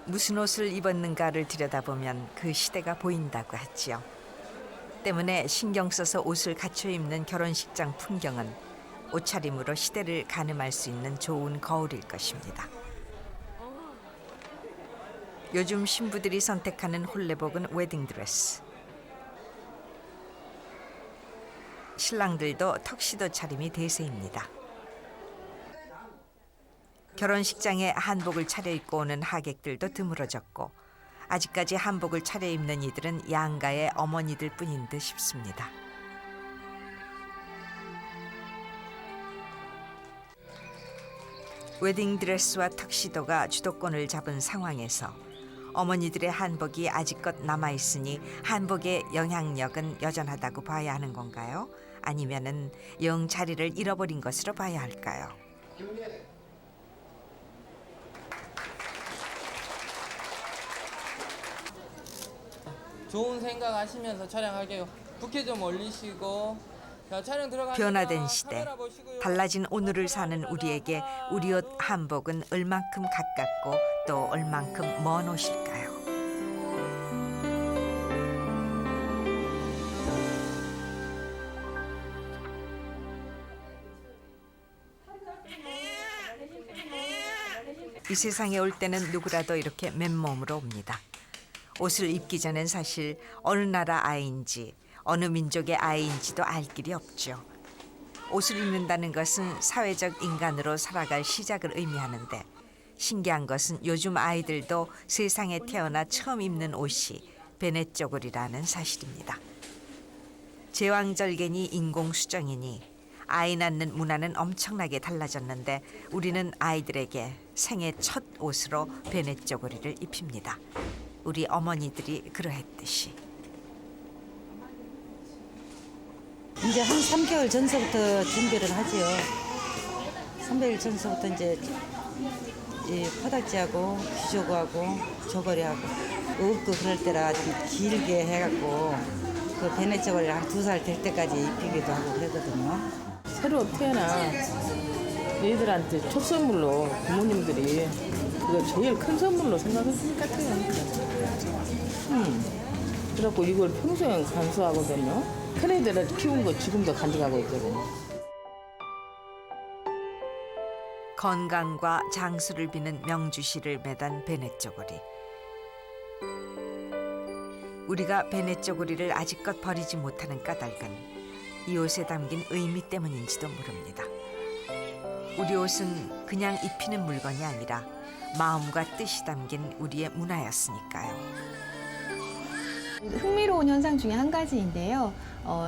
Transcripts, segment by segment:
무슨 옷을 입었는가를 들여다보면 그 시대가 보인다고 하지요. 때문에 신경 써서 옷을 갖춰 입는 결혼식장 풍경은 옷차림으로 시대를 가늠할 수 있는 좋은 거울일 것입니다. 요즘 신부들이 선택하는 홀레복은 웨딩드레스. 신랑들도 턱시도 차림이 대세입니다. 결혼식장에 한복을 차려입고 오는 하객들도 드물어졌고 아직까지 한복을 차려입는 이들은 양가의 어머니들 뿐인 듯 싶습니다. 웨딩드레스와 턱시도가 주도권을 잡은 상황에서 어머니들의 한복이 아직껏 남아있으니 한복의 영향력은 여전하다고 봐야 하는 건가요? 아니면은 영 자리를 잃어버린 것으로 봐야 할까요? 좋은 생각 하시면서 촬영할게요. 부케 좀 올리시고. 자, 촬영 들어가니까 변화된 시대, 카메라 보시고요. 달라진 오늘을 사는 우리에게 우리 옷 한복은 얼만큼 가깝고 또 얼만큼 먼 옷일까요? 이 세상에 올 때는 누구라도 이렇게 맨몸으로 옵니다. 옷을 입기 전엔 사실 어느 나라 아이인지 어느 민족의 아이인지도 알 길이 없죠. 옷을 입는다는 것은 사회적 인간으로 살아갈 시작을 의미하는데 신기한 것은 요즘 아이들도 세상에 태어나 처음 입는 옷이 베넷저고리라는 사실입니다. 제왕절개니 인공수정이니 아이 낳는 문화는 엄청나게 달라졌는데 우리는 아이들에게 생애 첫 옷으로 베넷저고리를 입힙니다. 우리 어머니들이 그러했듯이. 이제 한 3개월 전서부터 준비를 하지요. 3개월 전서부터 이제 이 포닥지하고 귀조구하고 저고리하고 없고 그럴 때라 좀 길게 해갖고 그 베네 저고리를 한 2살 될 때까지 입히기도 하고 그러거든요. 새로 태어난 얘들한테 첫 선물로 부모님들이 그거 제일 큰 선물로 생각했을 것 같아요. 그래갖고 이걸 평소에 간수하거든요. 큰애들을 키운 거 지금도 간직하고 있거든요. 건강과 장수를 비는 명주시를 매단 베넷저고리. 우리가 베넷저고리를 아직껏 버리지 못하는 까닭은 이 옷에 담긴 의미 때문인지도 모릅니다. 우리 옷은 그냥 입히는 물건이 아니라 마음과 뜻이 담긴 우리의 문화였으니까요. 흥미로운 현상 중에 한 가지인데요.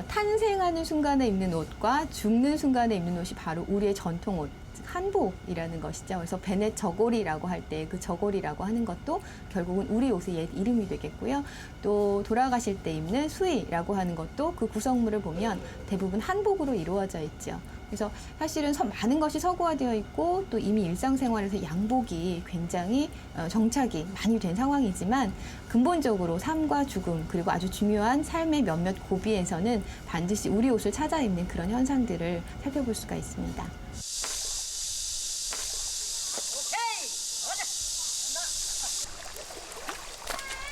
탄생하는 순간에 입는 옷과 죽는 순간에 입는 옷이 바로 우리의 전통 옷, 한복이라는 것이죠. 그래서 베넷 저고리라고 할 때 그 저고리라고 하는 것도 결국은 우리 옷의 옛 이름이 되겠고요. 또 돌아가실 때 입는 수의라고 하는 것도 그 구성물을 보면 대부분 한복으로 이루어져 있죠. 그래서 사실은 많은 것이 서구화되어 있고 또 이미 일상생활에서 양복이 굉장히 정착이 많이 된 상황이지만 근본적으로 삶과 죽음 그리고 아주 중요한 삶의 몇몇 고비에서는 반드시 우리 옷을 찾아 입는 그런 현상들을 살펴볼 수가 있습니다.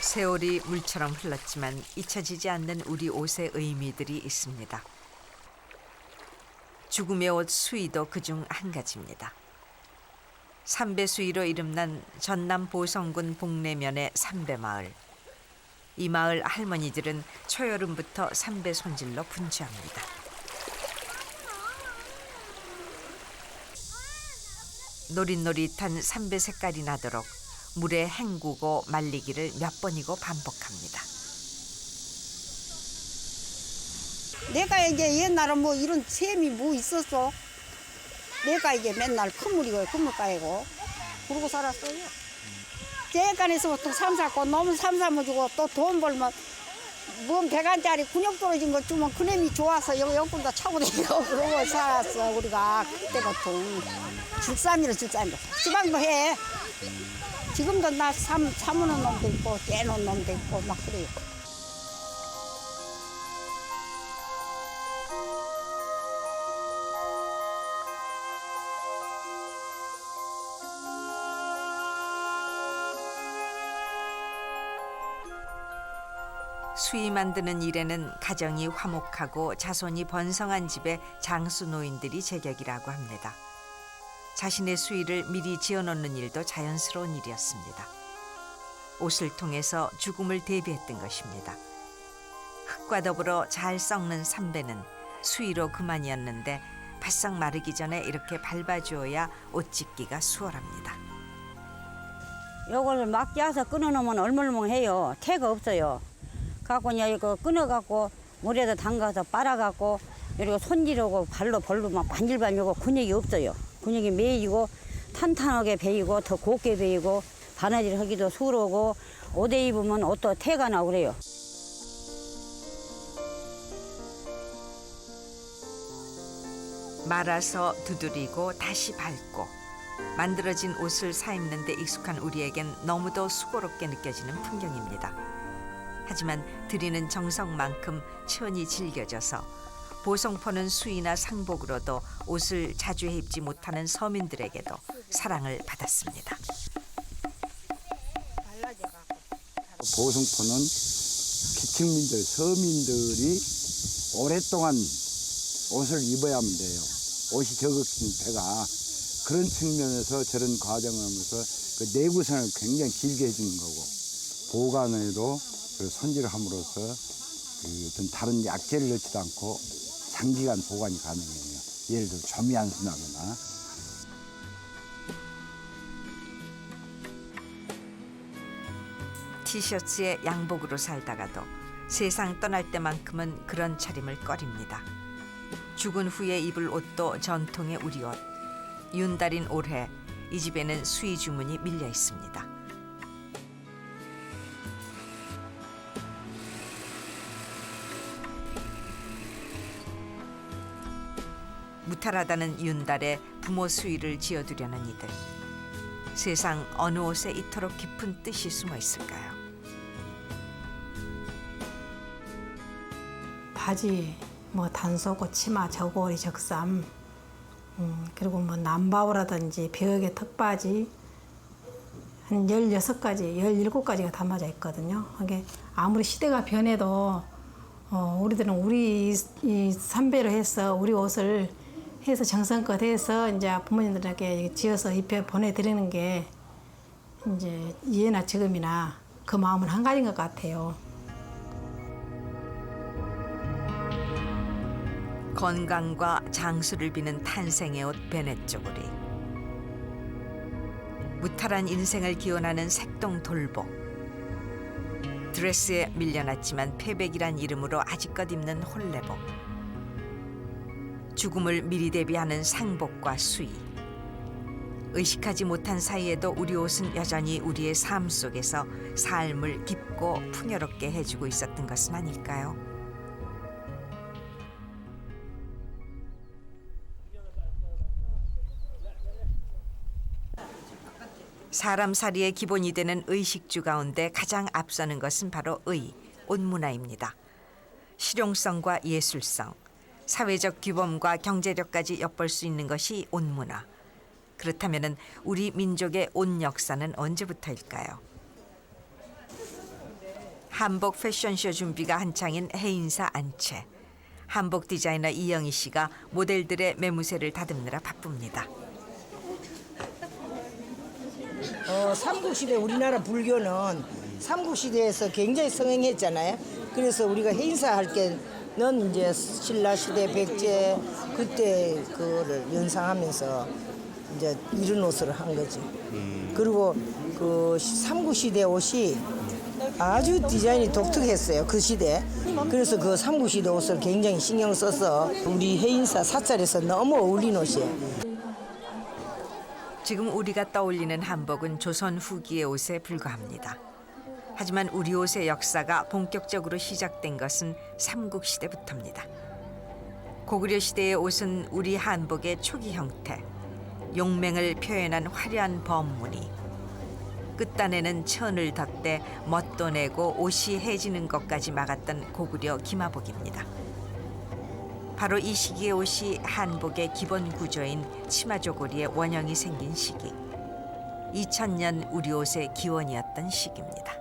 세월이 물처럼 흘렀지만 잊혀지지 않는 우리 옷의 의미들이 있습니다. 죽음의 옷 수의도 그중 한 가지입니다. 삼배수의로 이름난 전남 보성군 복내면의 삼배마을. 이 마을 할머니들은 초여름부터 삼배 손질로 분주합니다. 노릿노릿한 삼배 색깔이 나도록 물에 헹구고 말리기를 몇 번이고 반복합니다. 내가 이제 옛날에 뭐 이런 셈이 뭐 있었어? 내가 이제 맨날 그물이고 그물 까이고 그러고 살았어요. 제간에서 보통 삼사고 너무 삼삼어주고 또 돈 벌면 뭔 100원짜리 근육 떨어진 거 주면 그놈이 좋아서 여기다 차고 다니고 그러고 살았어 우리가 그때 보통 줄삼이로 지방도 해. 지금도 나 사무는 놈도 있고 떼놓은 놈도 있고 막 그래요. 수의 만드는 일에는 가정이 화목하고 자손이 번성한 집의 장수 노인들이 제격이라고 합니다. 자신의 수의를 미리 지어놓는 일도 자연스러운 일이었습니다. 옷을 통해서 죽음을 대비했던 것입니다. 흙과 더불어 잘 썩는 삼배는 수의로 그만이었는데 바싹 마르기 전에 이렇게 밟아주어야 옷 찢기가 수월합니다. 요걸 막 짜서 끊어놓으면 얼물멍해요. 태가 없어요. 갖고 이거 끊어갖고 물에다 담가서 빨아갖고 이렇게 손질하고 발로 벌로 막 반질반질하고 근육이 없어요. 근육이 매이고 탄탄하게 배이고 더 곱게 배이고 바느질 하기도 수월하고 옷에 입으면 옷도 태가 나고 그래요. 말아서 두드리고 다시 밟고 만들어진 옷을 사입는 데 익숙한 우리에겐 너무도 수고롭게 느껴지는 풍경입니다. 하지만 드리는 정성만큼 천히 즐겨져서 보송포는 수의나 상복으로도 옷을 자주 입지 못하는 서민들에게도 사랑을 받았습니다. 보성포는 기층민들, 서민들이 오랫동안 옷을 입어야만 돼요. 옷이 적은 배가 그런 측면에서 저런 과정을 하면서 그 내구성을 굉장히 길게 해주는 거고 보관에도 그 손질을 함으로써 그 어떤 다른 약재를 넣지도 않고 장기간 보관이 가능해요. 예를 들어 점이 안 순하거나. 티셔츠에 양복으로 살다가도 세상 떠날 때만큼은 그런 차림을 꺼립니다. 죽은 후에 입을 옷도 전통의 우리 옷. 윤달인 올해 이 집에는 수의 주문이 밀려 있습니다. 무탈하다는 윤달에 부모 수의를 지어두려는 이들. 세상 어느 옷에 이토록 깊은 뜻이 숨어 있을까요? 바지, 뭐 단소고 치마, 저고리, 적삼, 그리고 뭐 남바오라든지 벽에 턱바지 한 16가지, 17가지가 담아져 있거든요. 이게 아무리 시대가 변해도 우리들은 우리 이 삼배로 해서 우리 옷을 해서 정성껏 해서 이제 부모님들에게 지어서 입혀 보내드리는 게 이제 예나 지금이나 그 마음은 한 가지인 것 같아요. 건강과 장수를 비는 탄생의 옷 베넷 쪼고리. 무탈한 인생을 기원하는 색동 돌복. 드레스에 밀려났지만 패백이란 이름으로 아직껏 입는 홀레복. 죽음을 미리 대비하는 상복과 수의. 의식하지 못한 사이에도 우리 옷은 여전히 우리의 삶 속에서 삶을 깊고 풍요롭게 해주고 있었던 것은 아닐까요? 사람살이의 기본이 되는 의식주 가운데 가장 앞서는 것은 바로 옷 문화입니다. 실용성과 예술성, 사회적 규범과 경제력까지 엿볼 수 있는 것이 옷 문화. 그렇다면 우리 민족의 옷 역사는 언제부터일까요? 한복 패션쇼 준비가 한창인 해인사 안채. 한복 디자이너 이영희 씨가 모델들의 매무새를 다듬느라 바쁩니다. 삼국시대 우리나라 불교는 삼국시대에서 굉장히 성행했잖아요. 그래서 우리가 해인사할 때는 이제 신라시대 백제 그때 그거를 연상하면서 이제 이런 옷을 한 거지. 그리고 그 삼국시대 옷이 아주 디자인이 독특했어요. 그 시대. 그래서 그 삼국시대 옷을 굉장히 신경 써서 우리 해인사 사찰에서 너무 어울리는 옷이에요. 지금 우리가 떠올리는 한복은 조선 후기의 옷에 불과합니다. 하지만 우리 옷의 역사가 본격적으로 시작된 것은 삼국시대부터입니다. 고구려 시대의 옷은 우리 한복의 초기 형태, 용맹을 표현한 화려한 범무늬, 끝단에는 천을 덧대 멋도 내고 옷이 해지는 것까지 막았던 고구려 기마복입니다. 바로 이 시기의 옷이 한복의 기본 구조인 치마조고리의 원형이 생긴 시기. 2000년 우리 옷의 기원이었던 시기입니다.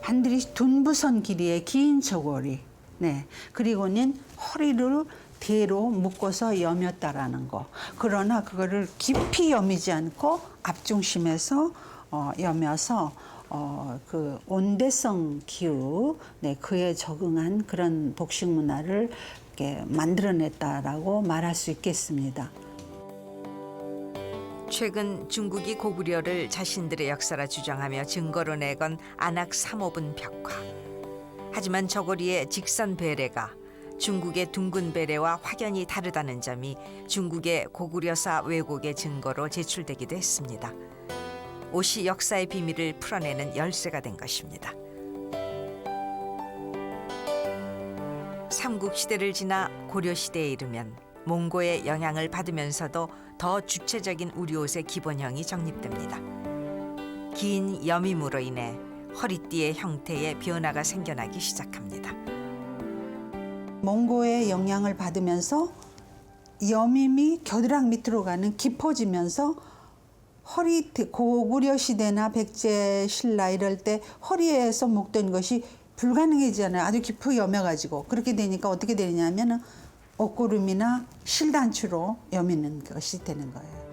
반드시 둔부선 길이의 긴 저고리. 네. 그리고는 허리를 대로 묶어서 여몄다라는 거. 그러나 그거를 깊이 여미지 않고 앞중심에서 여며서 그 온대성 기후, 네, 그에 적응한 그런 복식 문화를 이렇게 만들어냈다라고 말할 수 있겠습니다. 최근 중국이 고구려를 자신들의 역사라 주장하며 증거로 내건 안악 3호분 벽화. 하지만 저고리의 직선 배래가 중국의 둥근 배래와 확연히 다르다는 점이 중국의 고구려사 왜곡의 증거로 제출되기도 했습니다. 옷이 역사의 비밀을 풀어내는 열쇠가 된 것입니다. 삼국시대를 지나 고려시대에 이르면 몽고의 영향을 받으면서도 더 주체적인 우리 옷의 기본형이 정립됩니다. 긴 여밈으로 인해 허리띠의 형태에 변화가 생겨나기 시작합니다. 몽고의 영향을 받으면서 여밈이 겨드랑 밑으로 가는 깊어지면서 허리띠, 고구려 시대나 백제 신라 이럴 때 허리에서 묶던 것이 불가능해지잖아요. 아주 깊이 여며가지고. 그렇게 되니까 어떻게 되냐면은 옷구름이나 실단추로 여미는 것이 되는 거예요.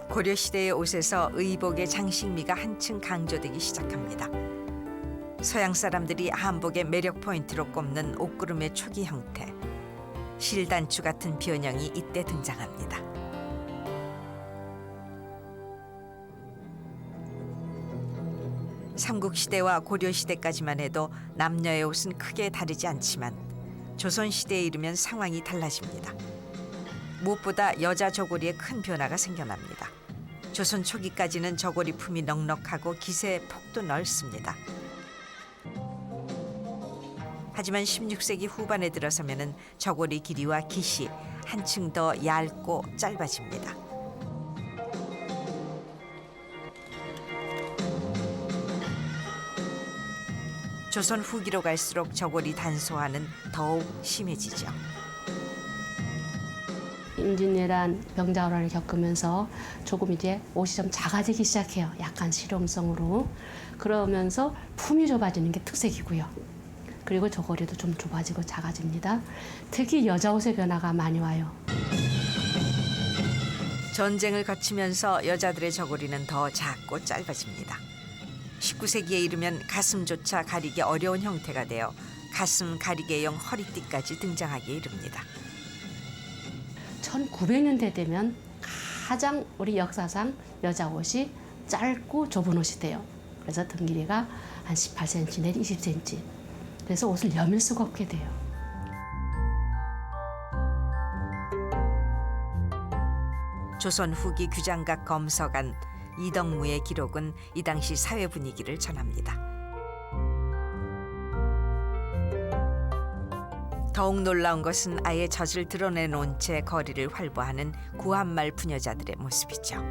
고려시대의 옷에서 의복의 장식미가 한층 강조되기 시작합니다. 서양 사람들이 한복의 매력 포인트로 꼽는 옷구름의 초기 형태, 실단추 같은 변형이 이때 등장합니다. 삼국시대와 고려시대까지만 해도 남녀의 옷은 크게 다르지 않지만 조선시대에 이르면 상황이 달라집니다. 무엇보다 여자 저고리에 큰 변화가 생겨납니다. 조선 초기까지는 저고리 품이 넉넉하고 기세의 폭도 넓습니다. 하지만 16세기 후반에 들어서면은 저고리 길이와 깃이 한층 더 얇고 짧아집니다. 조선 후기로 갈수록 저고리 단소화는 더욱 심해지죠. 임진왜란 병자호란을 겪으면서 조금 이제 옷이 좀 작아지기 시작해요. 약간 실용성으로. 그러면서 품이 좁아지는 게 특색이고요. 그리고 저고리도 좀 좁아지고 작아집니다. 특히 여자 옷의 변화가 많이 와요. 전쟁을 거치면서 여자들의 저고리는 더 작고 짧아집니다. 19세기에 이르면 가슴조차 가리기 어려운 형태가 되어 가슴 가리개용 허리띠까지 등장하기에 이릅니다. 1900년대 되면 가장 우리 역사상 여자 옷이 짧고 좁은 옷이 돼요. 그래서 등 길이가 한 18cm 내지 20cm. 그래서 옷을 여밀 수가 없게 돼요. 조선 후기 규장각 검서관 이덕무의 기록은 이 당시 사회 분위기를 전합니다. 더욱 놀라운 것은 아예 젖을 드러내놓은 채 거리를 활보하는 구한말 부녀자들의 모습이죠.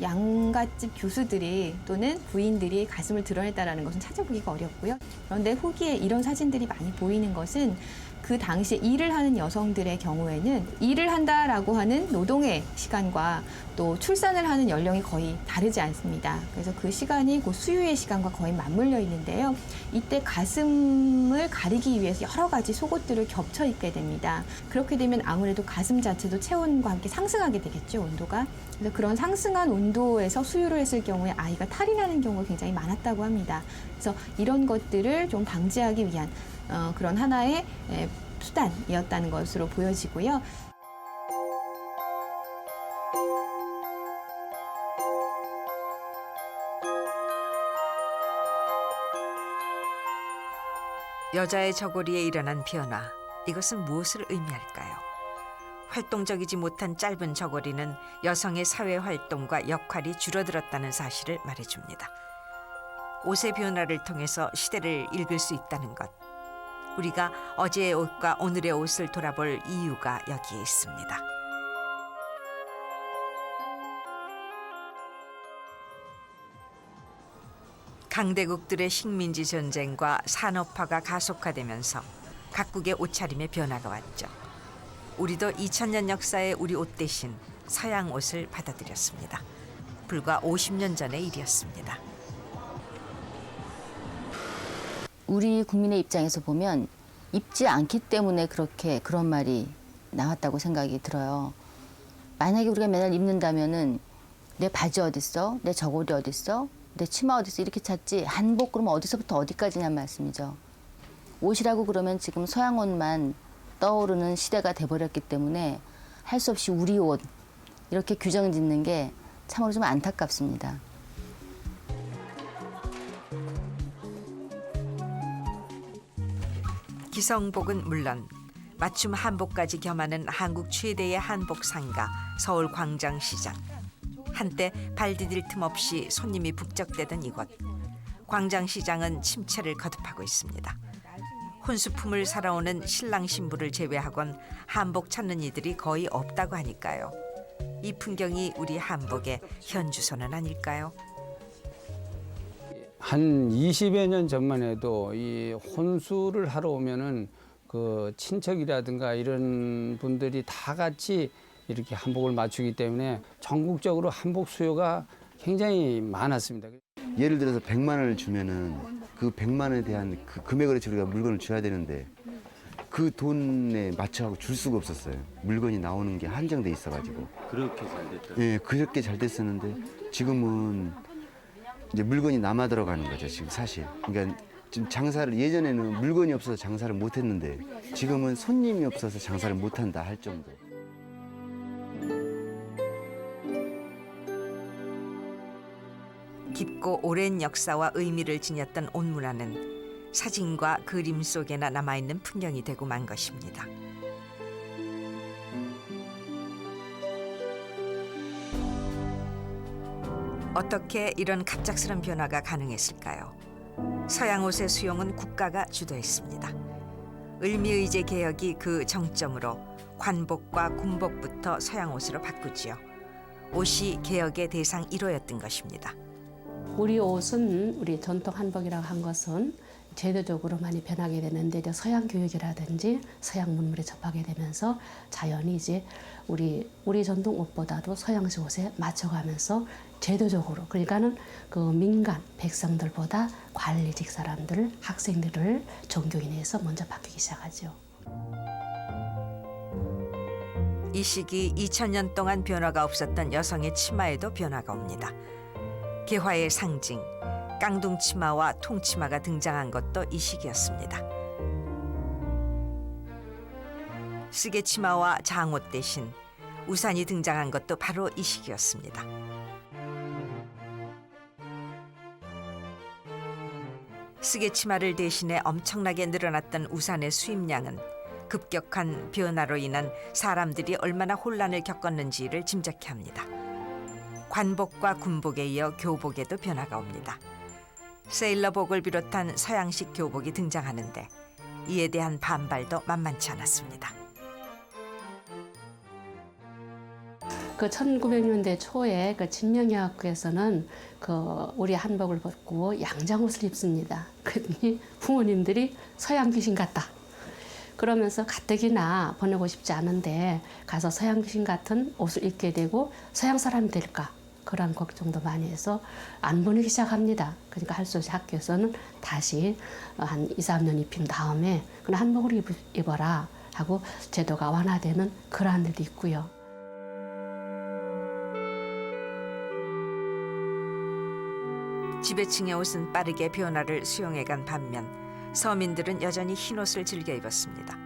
양갓집 교수들이 또는 부인들이 가슴을 드러냈다는 것은 찾아보기가 어렵고요. 그런데 후기에 이런 사진들이 많이 보이는 것은 그 당시에 일을 하는 여성들의 경우에는 일을 한다라고 하는 노동의 시간과 또 출산을 하는 연령이 거의 다르지 않습니다. 그래서 그 시간이 그 수유의 시간과 거의 맞물려 있는데요. 이때 가슴을 가리기 위해서 여러 가지 속옷들을 겹쳐 입게 됩니다. 그렇게 되면 아무래도 가슴 자체도 체온과 함께 상승하게 되겠죠, 온도가. 그래서 그런 상승한 온도에서 수유를 했을 경우에 아이가 탈이 나는 경우가 굉장히 많았다고 합니다. 그래서 이런 것들을 좀 방지하기 위한 그런 하나의 수단이었다는 것으로 보여지고요. 여자의 저고리에 일어난 변화, 이것은 무엇을 의미할까요? 활동적이지 못한 짧은 저고리는 여성의 사회 활동과 역할이 줄어들었다는 사실을 말해줍니다. 옷의 변화를 통해서 시대를 읽을 수 있다는 것. 우리가 어제의 옷과 오늘의 옷을 돌아볼 이유가 여기에 있습니다. 강대국들의 식민지 전쟁과 산업화가 가속화되면서 각국의 옷차림의 변화가 왔죠. 우리도 2000년 역사의 우리 옷 대신 서양 옷을 받아들였습니다. 불과 50년 전의 일이었습니다. 우리 국민의 입장에서 보면 입지 않기 때문에 그런 말이 나왔다고 생각이 들어요. 만약에 우리가 맨날 입는다면은 내 바지 어딨어? 내 저고리 어딨어? 내 치마 어딨어? 이렇게 찾지 한복 그러면 어디서부터 어디까지냔 말씀이죠. 옷이라고 그러면 지금 서양 옷만 떠오르는 시대가 돼버렸기 때문에 할 수 없이 우리 옷 이렇게 규정 짓는 게 참으로 좀 안타깝습니다. 기성복은 물론 맞춤 한복까지 겸하는 한국 최대의 한복 상가 서울 광장시장. 한때 발 디딜 틈 없이 손님이 북적대던 이곳. 광장시장은 침체를 거듭하고 있습니다. 혼수품을 사러 오는 신랑 신부를 제외하곤 한복 찾는 이들이 거의 없다고 하니까요. 이 풍경이 우리 한복의 현주소는 아닐까요? 한 20여 년 전만 해도 이 혼수를 하러 오면은 그 친척이라든가 이런 분들이 다 같이 이렇게 한복을 맞추기 때문에 전국적으로 한복 수요가 굉장히 많았습니다. 예를 들어서 100만 원을 주면은 그 100만 원에 대한 그 금액으로 우리가 물건을 줘야 되는데 그 돈에 맞춰하고 줄 수가 없었어요. 물건이 나오는 게 한정돼 있어가지고. 그렇게 잘 됐다. 네, 그렇게 잘 됐었는데 지금은 이제 물건이 남아 들어가는 거죠. 지금 사실. 그러니까 지금 장사를 예전에는 물건이 없어서 장사를 못했는데 지금은 손님이 없어서 장사를 못한다 할 정도. 깊고 오랜 역사와 의미를 지녔던 옷문화는 사진과 그림 속에나 남아있는 풍경이 되고 만 것입니다. 어떻게 이런 갑작스런 변화가 가능했을까요? 서양 옷의 수용은 국가가 주도했습니다. 을미의제 개혁이 그 정점으로 관복과 군복부터 서양 옷으로 바꾸지요. 옷이 개혁의 대상 1호였던 것입니다. 우리 옷은 우리 전통 한복이라고 한 것은 제도적으로 많이 변하게 되는데 이제 서양 교육이라든지 서양 문물에 접하게 되면서 자연히 이제 우리 전통 옷보다도 서양식 옷에 맞춰가면서 제도적으로 그러니까는 그 민간 백성들보다 관리직 사람들, 학생들을 종교인에서 먼저 바뀌기 시작하죠. 이 시기 2000년 동안 변화가 없었던 여성의 치마에도 변화가 옵니다. 개화의 상징, 깡둥치마와 통치마가 등장한 것도 이 시기였습니다. 쓰개치마와 장옷 대신 우산이 등장한 것도 바로 이 시기였습니다. 쓰개치마를 대신해 엄청나게 늘어났던 우산의 수입량은 급격한 변화로 인한 사람들이 얼마나 혼란을 겪었는지를 짐작케 합니다. 관복과 군복에 이어 교복에도 변화가 옵니다. 세일러복을 비롯한 서양식 교복이 등장하는데 이에 대한 반발도 만만치 않았습니다. 그 1900년대 초에 그 진명여학교에서는 그 우리 한복을 벗고 양장옷을 입습니다. 그랬더니 부모님들이 서양 귀신 같다. 그러면서 가뜩이나 보내고 싶지 않은데 가서 서양 귀신 같은 옷을 입게 되고 서양 사람이 될까? 그런 걱정도 많이 해서 안 보내기 시작합니다. 그러니까 할 수 없이 학교에서는 다시 한 2, 3년 입힌 다음에 그냥 한복을 입어라 하고 제도가 완화되는 그러한 일도 있고요. 지배층의 옷은 빠르게 변화를 수용해간 반면 서민들은 여전히 흰옷을 즐겨 입었습니다.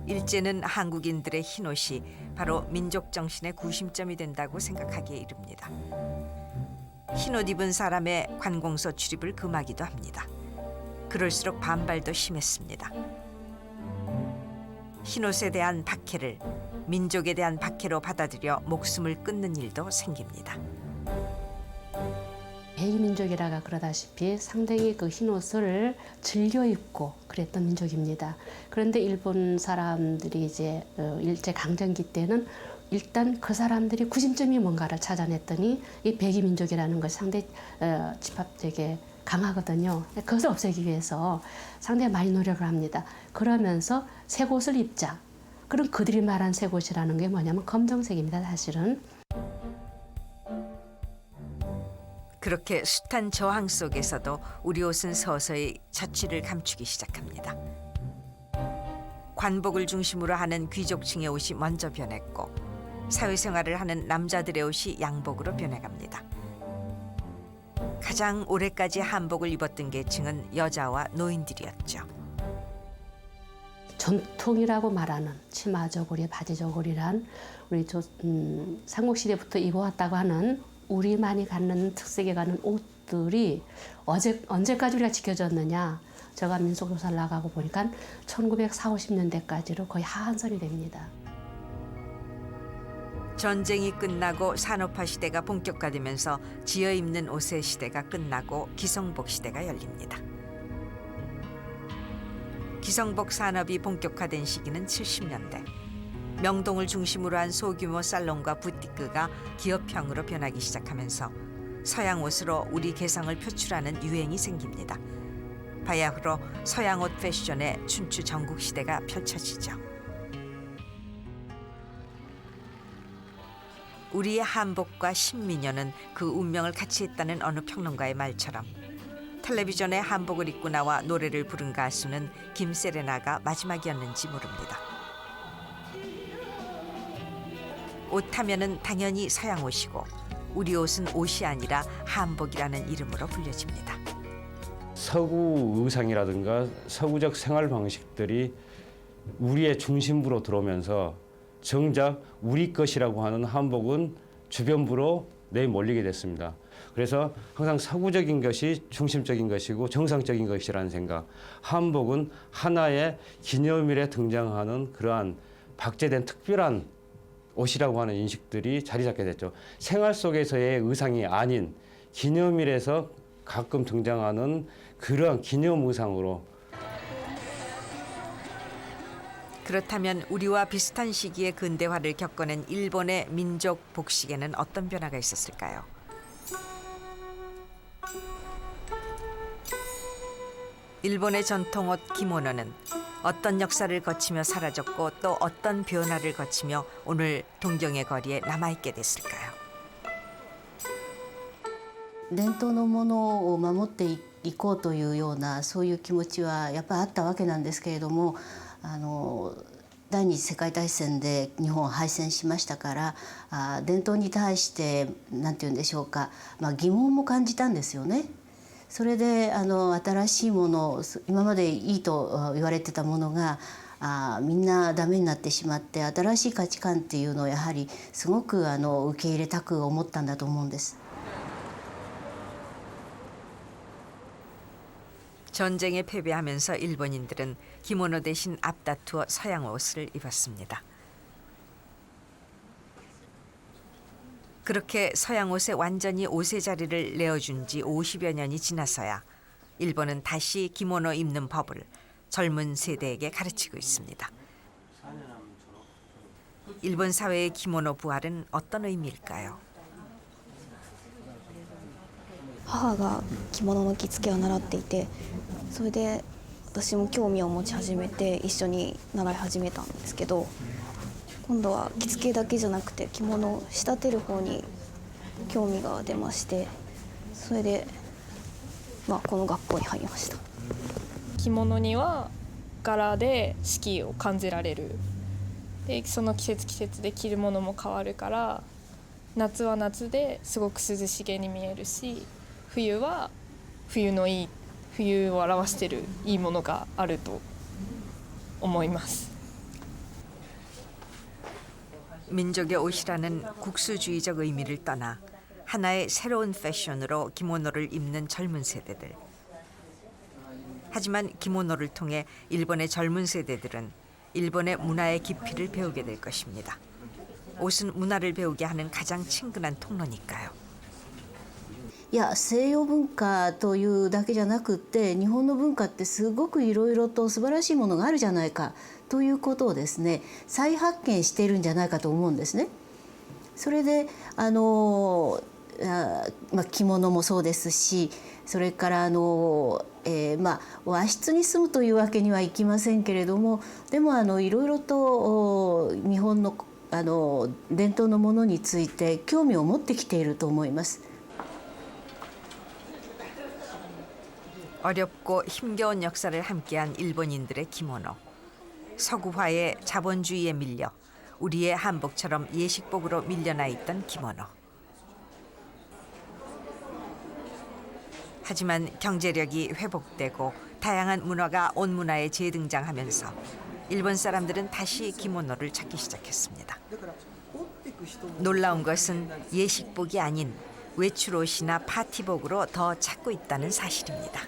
일제는 한국인들의 흰옷이 바로 민족 정신의 구심점이 된다고 생각하기에 이릅니다. 흰옷 입은 사람의 관공서 출입을 금하기도 합니다. 그럴수록 반발도 심했습니다. 흰옷에 대한 박해를 민족에 대한 박해로 받아들여 목숨을 끊는 일도 생깁니다. 백이민족이라가 그러다시피 상당히 그 흰옷을 즐겨 입고 그랬던 민족입니다. 그런데 일본 사람들이 이제 일제 강점기 때는 일단 그 사람들이 구심점이 뭔가를 찾아냈더니 이 백이민족이라는 것이 상당히 집합되게 강하거든요. 그것을 없애기 위해서 상당히 많이 노력을 합니다. 그러면서 새 옷을 입자. 그럼 그들이 말한 새 옷이라는 게 뭐냐면 검정색입니다. 사실은. 그렇게 숱한 저항 속에서도 우리 옷은 서서히 자취를 감추기 시작합니다. 관복을 중심으로 하는 귀족층의 옷이 먼저 변했고 사회생활을 하는 남자들의 옷이 양복으로 변해갑니다. 가장 오래까지 한복을 입었던 계층은 여자와 노인들이었죠. 전통이라고 말하는 치마 저고리, 바지 저고리란 우리 삼국시대부터 입어왔다고 하는 우리만이 갖는 특색에 가는 옷들이 언제까지 우리가 지켜졌느냐. 제가 민속조사를 나가고 보니까 1940, 50년대까지로 거의 하한선이 됩니다. 전쟁이 끝나고 산업화 시대가 본격화되면서 지어 입는 옷의 시대가 끝나고 기성복 시대가 열립니다. 기성복 산업이 본격화된 시기는 70년대. 명동을 중심으로 한 소규모 살롱과 부티크가 기업형으로 변하기 시작하면서 서양 옷으로 우리 개성을 표출하는 유행이 생깁니다. 바야흐로 서양 옷 패션의 춘추 전국 시대가 펼쳐지죠. 우리의 한복과 신민요는 그 운명을 같이 했다는 어느 평론가의 말처럼 텔레비전에 한복을 입고 나와 노래를 부른 가수는 김세레나가 마지막이었는지 모릅니다. 옷하면은 당연히 서양 옷이고 우리 옷은 옷이 아니라 한복이라는 이름으로 불려집니다. 서구 의상이라든가 서구적 생활 방식들이 우리의 중심부로 들어오면서 정작 우리 것이라고 하는 한복은 주변부로 내몰리게 됐습니다. 그래서 항상 서구적인 것이 중심적인 것이고 정상적인 것이라는 생각. 한복은 하나의 기념일에 등장하는 그러한 박제된 특별한 옷이라고 하는 인식들이 자리 잡게 됐죠. 생활 속에서의 의상이 아닌 기념일에서 가끔 등장하는 그러한 기념 의상으로. 그렇다면 우리와 비슷한 시기에 근대화를 겪어낸 일본의 민족 복식에는 어떤 변화가 있었을까요? 일본의 전통옷 기모노는 어떤 역사를 거치며 사라졌고 또 어떤 변화를 거치며 오늘 동경의 거리에 남아있게 됐을까요? 伝統のものを守っていこうというようなそういう気持ちはやっぱりあったわけなんですけれども、第二次世界大戦で日本は敗戦しましたから伝統に対して何て言うんでしょうか、疑問も感じたんですよね。それで新しいもの、今までいいと言われてたものがみんなダメになってしまって新しい価値観っていうのをやはりすごく受け入れたく思ったんだと思うんです。 전쟁에 패배하면서 일본인들은 기모노 대신 앞다투어 서양 옷을 입었습니다. 그렇게 서양 옷에 완전히 옷의 자리를 내어준 지 50여 년이 지나서야 일본은 다시 기모노 입는 법을 젊은 세대에게 가르치고 있습니다. 일본 사회의 기모노 부활은 어떤 의미일까요? 母が着物の着付けを習っていて、それで私も興味を持ち始めて一緒に習い始めたんですけど、今度は着付けだけじゃなくて着物を仕立てる方に興味が出まして、それでこの学校に入りました。着物には柄で四季を感じられる。でその季節季節で着るものも変わるから、夏は夏ですごく涼しげに見えるし、冬は冬のいい冬を表しているいいものがあると思います。 민족의 옷이라는 국수주의적 의미를 떠나 하나의 새로운 패션으로 기모노를 입는 젊은 세대들. 하지만 기모노를 통해 일본의 젊은 세대들은 일본의 문화의 깊이를 배우게 될 것입니다. 옷은 문화를 배우게 하는 가장 친근한 통로니까요. いや西洋文化というだけじゃなくって日本の文化ってすごくいろいろと素晴らしいものがあるじゃないかということをですね再発見しているんじゃないかと思うんですね。それで着物もそうですし、それから和室に住むというわけにはいきませんけれども、でもいろいろと日本の伝統のものについて興味を持ってきていると思います。 어렵고 힘겨운 역사를 함께한 일본인들의 기모노. 서구화의 자본주의에 밀려 우리의 한복처럼 예식복으로 밀려나 있던 기모노. 하지만 경제력이 회복되고 다양한 문화가 온 문화에 재등장하면서 일본 사람들은 다시 기모노를 찾기 시작했습니다. 놀라운 것은 예식복이 아닌 외출옷이나 파티복으로 더 찾고 있다는 사실입니다.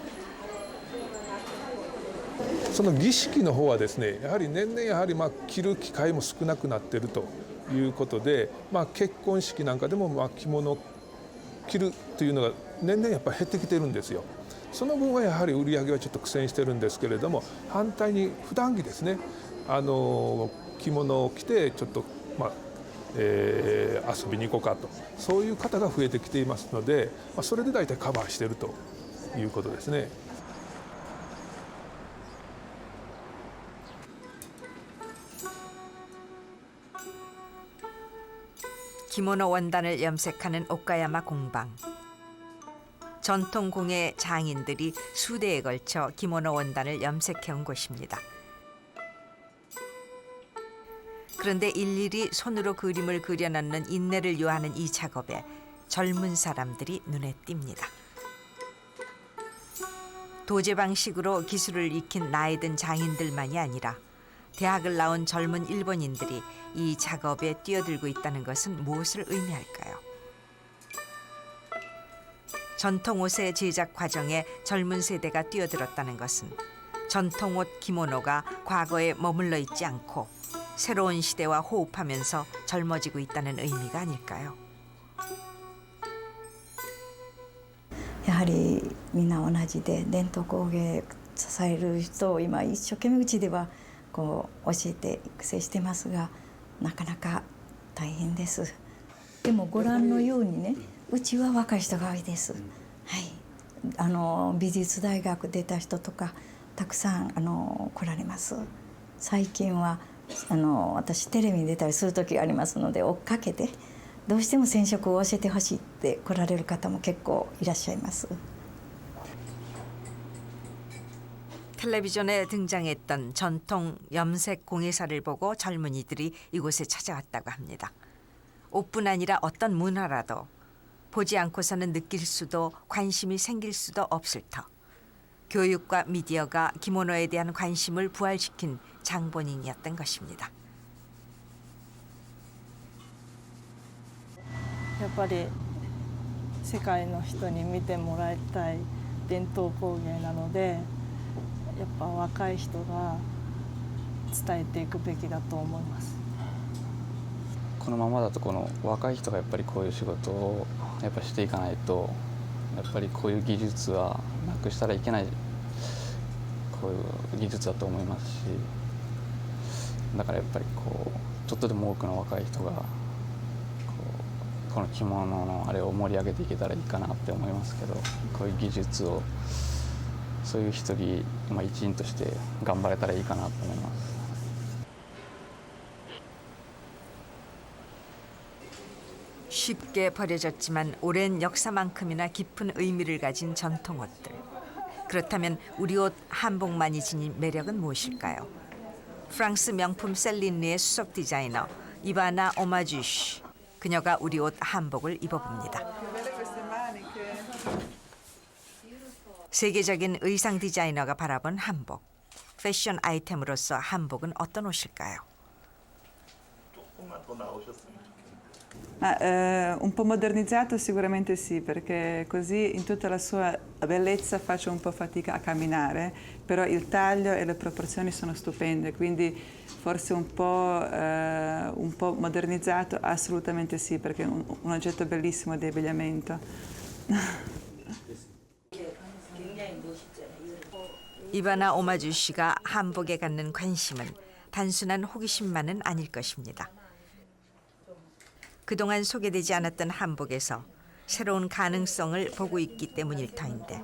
その儀式の方はですね、やはり年々着る機会も少なくなっているということで、結婚式なんかでも着物を着るというのが年々やっぱり減ってきてるんですよ。その分はやはり売り上げはちょっと苦戦してるんですけれども、反対に普段着ですね、着物を着てちょっと遊びに行こうかと、そういう方が増えてきていますので、それで大体カバーしているということですね。 기모노 원단을 염색하는 오카야마 공방. 전통 공예 장인들이 수대에 걸쳐 기모노 원단을 염색해온 곳입니다. 그런데 일일이 손으로 그림을 그려넣는 인내를 요하는 이 작업에 젊은 사람들이 눈에 띕니다. 도제 방식으로 기술을 익힌 나이 든 장인들만이 아니라 대학을 나온 젊은 일본인들이 이 작업에 뛰어들고 있다는 것은 무엇을 의미할까요? 전통 옷의 제작 과정에 젊은 세대가 뛰어들었다는 것은 전통 옷 기모노가 과거에 머물러 있지 않고 새로운 시대와 호흡하면서 젊어지고 있다는 의미가 아닐까요? やはりみんな同じで伝統工芸支える人を今一生懸命うちではこう教えて育成してますが、なかなか大変です。でもご覧のようにね、うちは若い人が多いです。はい、美術大学出た人とかたくさん来られます。最近は私テレビに出たりする時がありますので追っかけてどうしても染色を教えてほしいって来られる方も結構いらっしゃいます。 텔레비전에 등장했던 전통 염색 공예사를 보고 젊은이들이 이곳에 찾아왔다고 합니다. 옷뿐 아니라 어떤 문화라도 보지 않고서는 느낄 수도 관심이 생길 수도 없을 터. 교육과 미디어가 기모노에 대한 관심을 부활시킨 장본인이었던 것입니다. やっぱり世界の人に見てもらいたい伝統工芸なので、やっぱ若い人が伝えていくべきだと思います。このままだとこの若い人がやっぱりこういう仕事をやっぱしていかないと、やっぱりこういう技術はなくしたらいけないこういう技術だと思いますし、だからやっぱりこうちょっとでも多くの若い人がこの着物のあれを盛り上げていけたらいいかなって思いますけど、こういう技術をそういう一人、一員として頑張れたらいいかなと思います。 쉽게 버려졌지만 오랜 역사만큼이나 깊은 의미를 가진 전통 옷들. 그렇다면 우리 옷 한복만이 지닌 매력은 무엇일까요? 프랑스 명품 셀린리의 수석 디자이너 이바나 오마주시. 그녀가 우리 옷 한복을 입어봅니다. 세계적인 의상 디자이너가 바라본 한복. 패션 아이템으로서 한복은 어떤 옷일까요? Un po' modernizzato sicuramente sì, perché così in tutta la sua bellezza faccio un po' fatica a camminare, però il taglio e le proporzioni sono stupende, quindi forse un po' modernizzato assolutamente sì, perché è un oggetto bellissimo di abbigliamento. 이바나 오마주 씨가 한복에 갖는 관심은 단순한 호기심만은 아닐 것입니다. 그동안 소개되지 않았던 한복에서 새로운 가능성을 보고 있기 때문일 터인데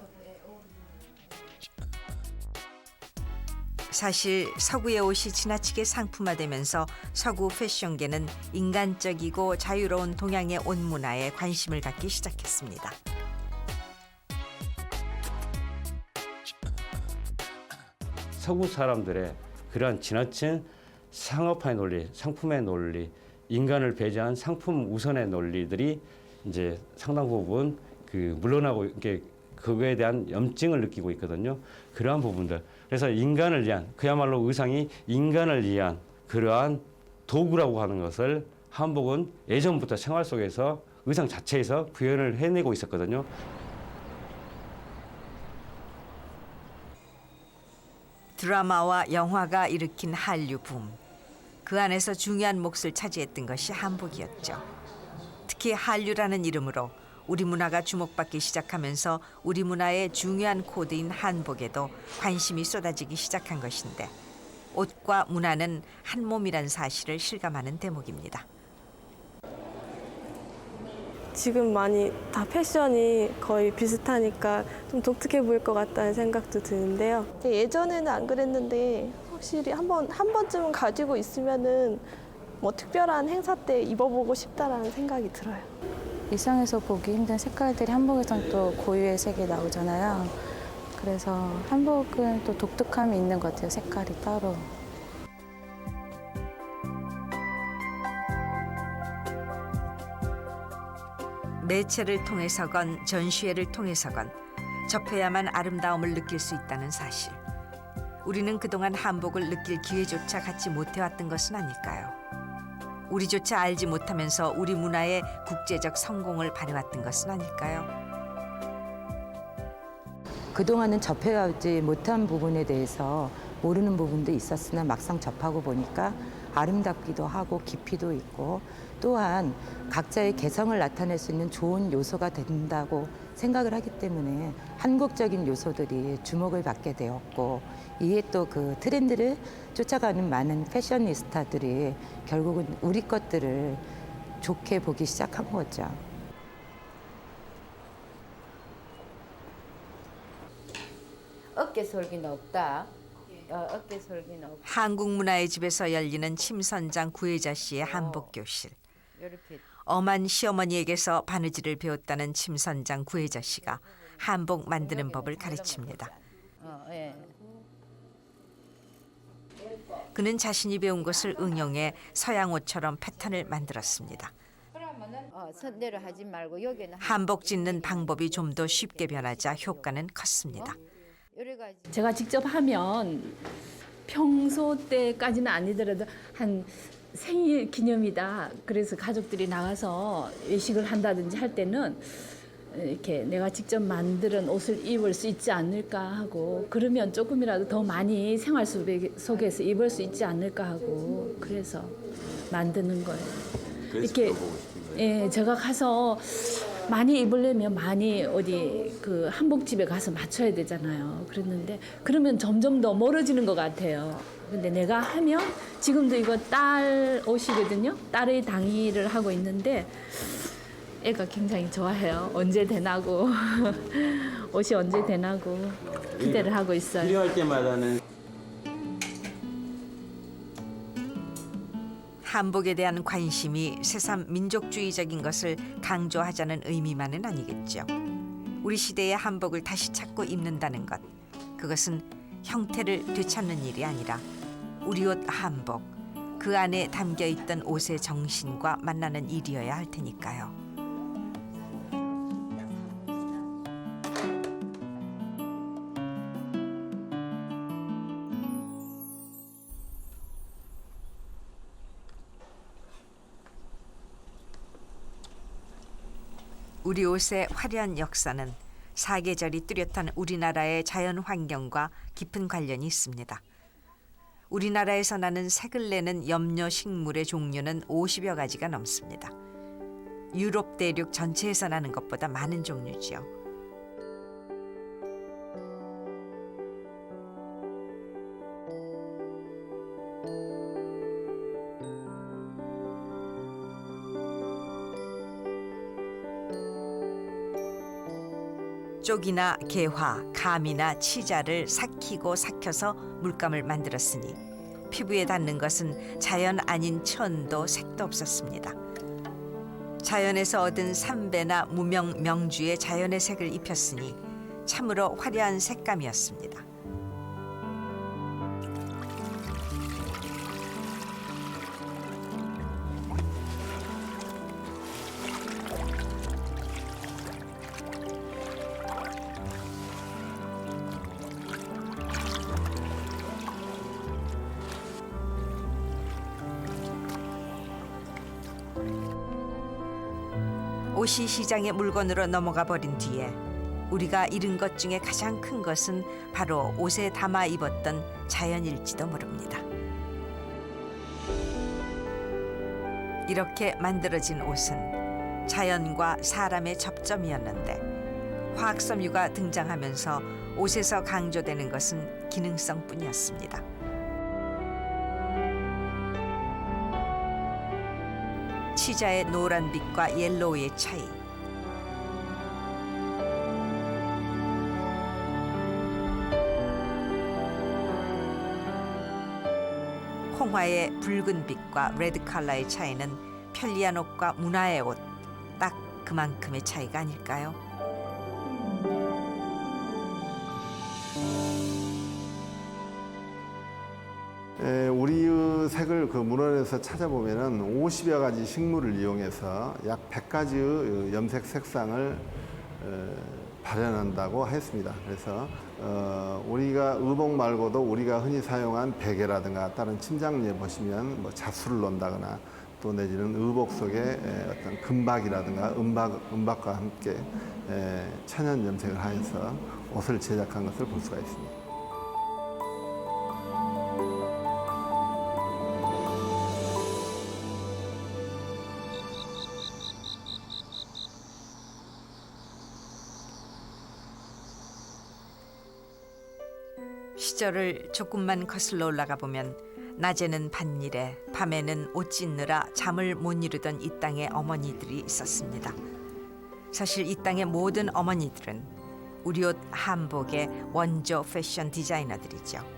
사실 서구의 옷이 지나치게 상품화되면서 서구 패션계는 인간적이고 자유로운 동양의 옷 문화에 관심을 갖기 시작했습니다. 서구 사람들의 그러한 지나친 상업화의 논리, 상품의 논리, 인간을 배제한 상품 우선의 논리들이 이제 상당 부분 물러나고 이렇게 그거에 대한 염증을 느끼고 있거든요. 그러한 부분들. 그래서 인간을 위한 그야말로 의상이 인간을 위한 그러한 도구라고 하는 것을 한복은 예전부터 생활 속에서 의상 자체에서 구현을 해내고 있었거든요. 드라마와 영화가 일으킨 한류 붐. 그 안에서 중요한 몫을 차지했던 것이 한복이었죠. 특히 한류라는 이름으로 우리 문화가 주목받기 시작하면서 우리 문화의 중요한 코드인 한복에도 관심이 쏟아지기 시작한 것인데 옷과 문화는 한 몸이란 사실을 실감하는 대목입니다. 지금 많이 다 패션이 거의 비슷하니까 좀 독특해 보일 것 같다는 생각도 드는데요. 예전에는 안 그랬는데 확실히 한 번쯤은 가지고 있으면은 뭐 특별한 행사 때 입어보고 싶다라는 생각이 들어요. 일상에서 보기 힘든 색깔들이 한복에선 또 고유의 색이 나오잖아요. 그래서 한복은 또 독특함이 있는 것 같아요, 색깔이 따로. 매체를 통해서건 전시회를 통해서건 접해야만 아름다움을 느낄 수 있다는 사실. 우리는 그동안 한복을 느낄 기회조차 갖지 못해왔던 것은 아닐까요? 우리조차 알지 못하면서 우리 문화의 국제적 성공을 바래왔던 것은 아닐까요? 그동안은 접해가지 못한 부분에 대해서 모르는 부분도 있었으나 막상 접하고 보니까 아름답기도 하고 깊이도 있고 또한 각자의 개성을 나타낼 수 있는 좋은 요소가 된다고 생각을 하기 때문에 한국적인 요소들이 주목을 받게 되었고 이에 또 그 트렌드를 쫓아가는 많은 패셔니스타들이 결국은 우리 것들을 좋게 보기 시작한 거죠. 어깨 설기는 없다. 어깨 설기는 없다. 한국 문화의 집에서 열리는 침선장 구혜자 씨의 한복 교실. 엄한 시어머니에게서 바느질을 배웠다는 침선장 구혜자 씨가 한복 만드는 법을 가르칩니다. 예. 그는 자신이 배운 것을 응용해 서양 옷처럼 패턴을 만들었습니다. 선대로 하지 말고 여기는 한복 짓는 방법이 좀 더 쉽게 변하자 효과는 컸습니다. 제가 직접 하면 평소 때까지는 아니더라도 한 생일 기념이다. 그래서 가족들이 나가서 외식을 한다든지 할 때는 이렇게 내가 직접 만든 옷을 입을 수 있지 않을까 하고 그러면 조금이라도 더 많이 생활 속에서 입을 수 있지 않을까 하고 그래서 만드는 거예요. 이렇게 예, 제가 가서 많이 입으려면 많이 어디 그 한복집에 가서 맞춰야 되잖아요. 그랬는데 그러면 점점 더 멀어지는 것 같아요. 근데 내가 하면 지금도 이거 딸 옷이거든요. 딸의 당의를 하고 있는데 애가 굉장히 좋아해요. 언제 되나고 옷이 언제 되나고 기대를 하고 있어요. 필요할 때마다는 한복에 대한 관심이 새삼 민족주의적인 것을 강조하자는 의미만은 아니겠죠. 우리 시대의 한복을 다시 찾고 입는다는 것, 그것은 형태를 되찾는 일이 아니라 우리 옷 한복, 그 안에 담겨있던 옷의 정신과 만나는 일이어야 할 테니까요. 우리 옷의 화려한 역사는 사계절이 뚜렷한 우리나라의 자연 환경과 깊은 관련이 있습니다. 우리나라에서 나는 색을 내는 염료 식물의 종류는 50여 가지가 넘습니다. 유럽 대륙 전체에서 나는 것보다 많은 종류지요. 쪽이나 개화, 감이나 치자를 삭히고 삭혀서 물감을 만들었으니 피부에 닿는 것은 자연 아닌 천도 색도 없었습니다. 자연에서 얻은 삼배나 무명 명주에 자연의 색을 입혔으니 참으로 화려한 색감이었습니다. 옷이 시장의 물건으로 넘어가 버린 뒤에 우리가 잃은 것 중에 가장 큰 것은 바로 옷에 담아 입었던 자연일지도 모릅니다. 이렇게 만들어진 옷은 자연과 사람의 접점이었는데 화학섬유가 등장하면서 옷에서 강조되는 것은 기능성뿐이었습니다. 치자의 노란빛과 옐로우의 차이, 홍화의 붉은 빛과 레드 컬러의 차이는 편리한 옷과 문화의 옷, 딱 그만큼의 차이가 아닐까요? 우리의 색을 그 문헌에서 찾아보면은 50여 가지 식물을 이용해서 약 100가지의 염색 색상을 발현한다고 했습니다. 그래서 우리가 의복 말고도 우리가 흔히 사용한 베개라든가 다른 침장류에 보시면 뭐 자수를 놓는다거나 또 내지는 의복 속에 어떤 금박이라든가 은박과 함께 천연 염색을 하여서 옷을 제작한 것을 볼 수가 있습니다. 시절을 조금만 거슬러 올라가 보면 낮에는 밭일에 밤에는 옷 찢느라 잠을 못 이루던 이 땅의 어머니들이 있었습니다. 사실 이 땅의 모든 어머니들은 우리 옷 한복의 원조 패션 디자이너들이죠.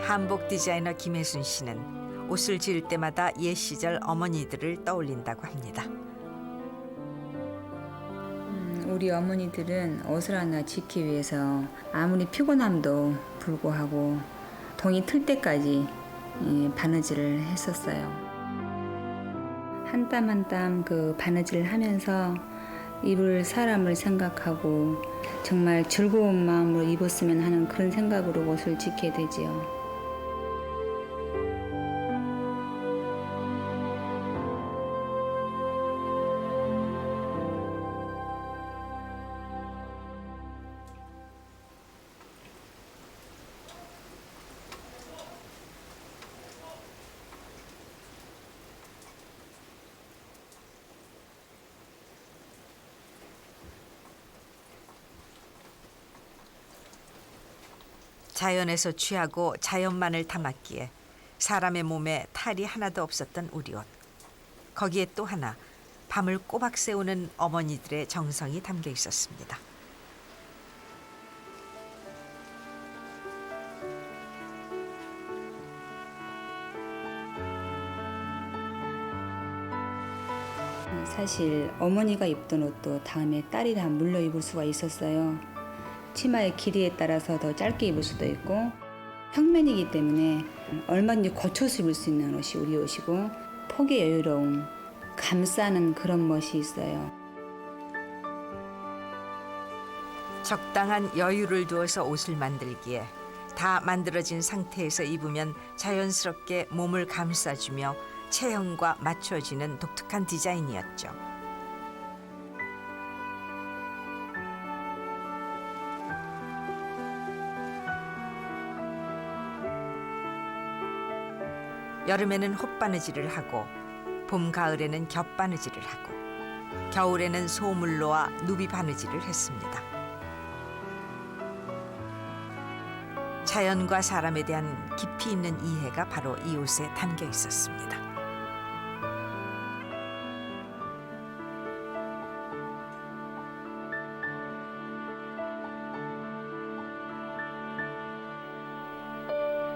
한복 디자이너 김혜순 씨는 옷을 지을 때마다 옛 시절 어머니들을 떠올린다고 합니다. 우리 어머니들은 옷을 하나 짓기 위해서 아무리 피곤함도 불구하고 동이 틀 때까지 바느질을 했었어요. 한 땀 한 땀 그 바느질을 하면서 입을 사람을 생각하고 정말 즐거운 마음으로 입었으면 하는 그런 생각으로 옷을 짓게 되지요. 자연에서 취하고 자연만을 담았기에 사람의 몸에 탈이 하나도 없었던 우리 옷. 거기에 또 하나 밤을 꼬박 새우는 어머니들의 정성이 담겨 있었습니다. 사실 어머니가 입던 옷도 다음에 딸이 다 물려 입을 수가 있었어요. 치마의 길이에 따라서 더 짧게 입을 수도 있고 평면이기 때문에 얼마든지 고쳐서 입을 수 있는 옷이 우리 옷이고 폭의 여유로움, 감싸는 그런 멋이 있어요. 적당한 여유를 두어서 옷을 만들기에 다 만들어진 상태에서 입으면 자연스럽게 몸을 감싸주며 체형과 맞춰지는 독특한 디자인이었죠. 여름에는 헛바느질을 하고 봄, 가을에는 겹바느질을 하고 겨울에는 소물로와 누비 바느질을 했습니다. 자연과 사람에 대한 깊이 있는 이해가 바로 이 옷에 담겨 있었습니다.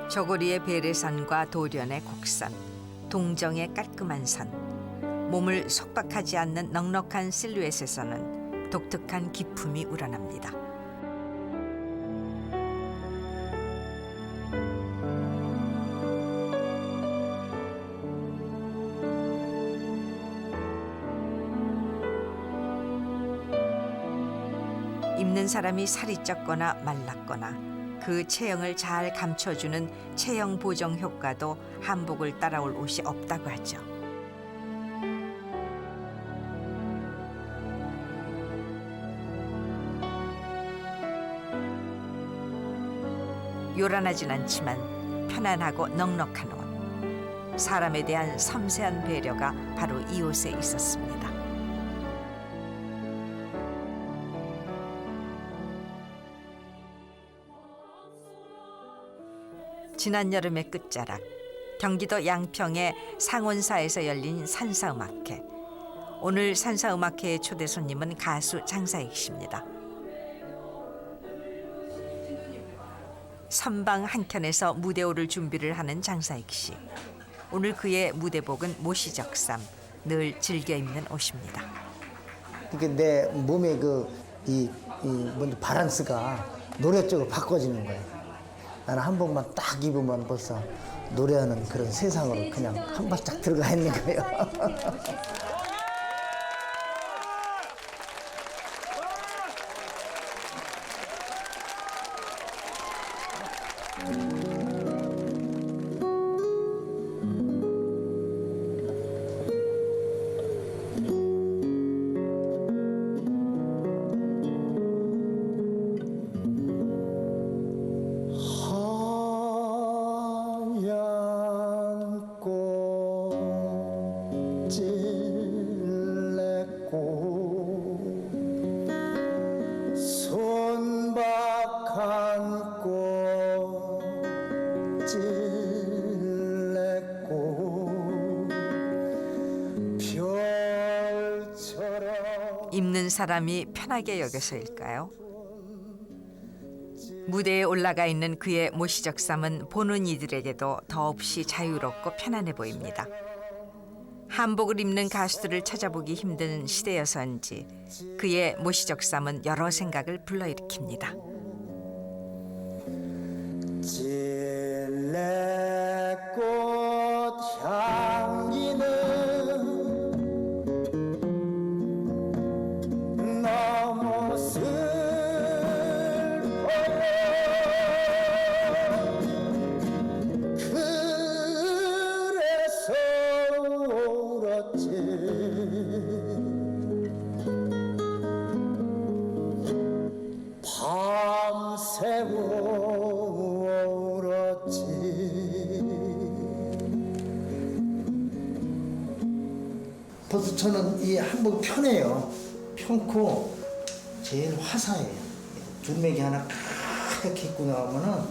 저고리의 베레선과 도련의 곡선, 동정의 깔끔한 선, 몸을 속박하지 않는 넉넉한 실루엣에서는 독특한 기품이 우러납니다. 입는 사람이 살이 쪘거나 말랐거나 그 체형을 잘 감춰주는 체형 보정 효과도 한복을 따라올 옷이 없다고 하죠. 요란하진 않지만 편안하고 넉넉한 옷. 사람에 대한 섬세한 배려가 바로 이 옷에 있었습니다. 지난 여름의 끝자락, 경기도 양평의 상온사에서 열린 산사음악회. 오늘 산사음악회의 초대 손님은 가수 장사익 씨입니다. 선방 한켠에서 무대오를 준비를 하는 장사익 씨. 오늘 그의 무대복은 모시적삼, 늘 즐겨 입는 옷입니다. 이게 내 몸의 이 바란스가 노래 쪽으로 바꿔지는 거예요. 나는 한복만 딱 입으면 벌써 노래하는 그런 세상으로 그냥 한 발짝 들어가 있는 거예요. 입는 사람이 편하게 여겨서일까요? 무대에 올라가 있는 그의 모시적삼은 보는 이들에게도 더없이 자유롭고 편안해 보입니다. 한복을 입는 가수들을 찾아보기 힘든 시대여서인지 그의 모시적삼은 여러 생각을 불러일으킵니다. 찔레꽃 향기는 너무 슬퍼요. 그래서 울었지. 밤새워 울었지. 벌써 저는 이 한복이 편해요. 편고 제일 화사해요. 줄매기 하나 이렇게 입고 나오면은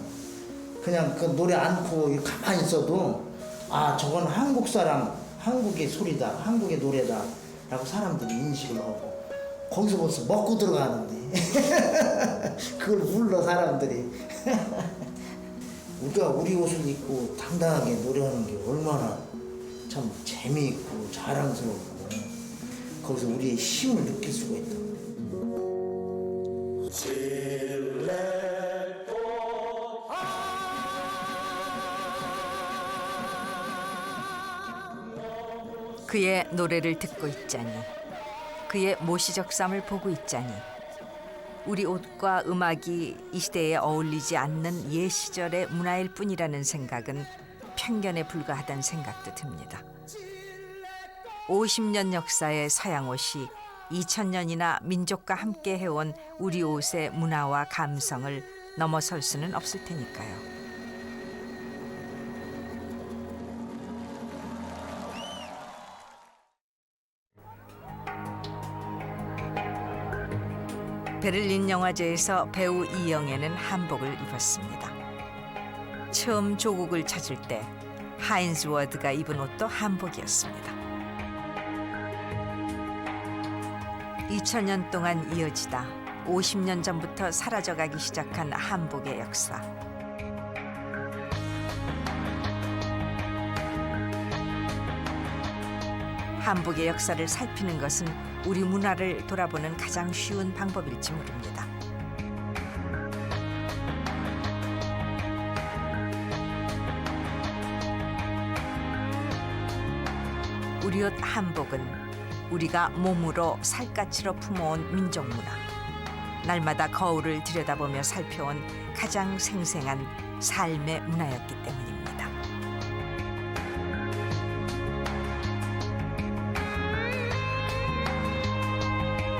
그냥 그 노래 않고 가만히 있어도 아 저건 한국 사람, 한국의 소리다, 한국의 노래다 라고 사람들이 인식을 하고 거기서 벌써 먹고 들어가는데 그걸 불러 사람들이. 우리가 우리 옷을 입고 당당하게 노래하는 게 얼마나 참 재미있고 자랑스럽고 거기서 우리의 힘을 느낄 수가 있다. 그의 노래를 듣고 있자니, 그의 모시적삼을 보고 있자니 우리 옷과 음악이 이 시대에 어울리지 않는 옛 시절의 문화일 뿐이라는 생각은 편견에 불과하다는 생각도 듭니다. 50년 역사의 서양 옷이 2000년이나 민족과 함께 해온 우리 옷의 문화와 감성을 넘어설 수는 없을 테니까요. 베를린 영화제에서 배우 이영애는 한복을 입었습니다. 처음 조국을 찾을 때 하인즈 워드가 입은 옷도 한복이었습니다. 2000년 동안 이어지다 50년 전부터 사라져가기 시작한 한복의 역사. 한복의 역사를 살피는 것은 우리 문화를 돌아보는 가장 쉬운 방법일지 모릅니다. 우리 옷 한복은 우리가 몸으로 살갗으로 품어온 민족문화, 날마다 거울을 들여다보며 살펴온 가장 생생한 삶의 문화였기 때문입니다.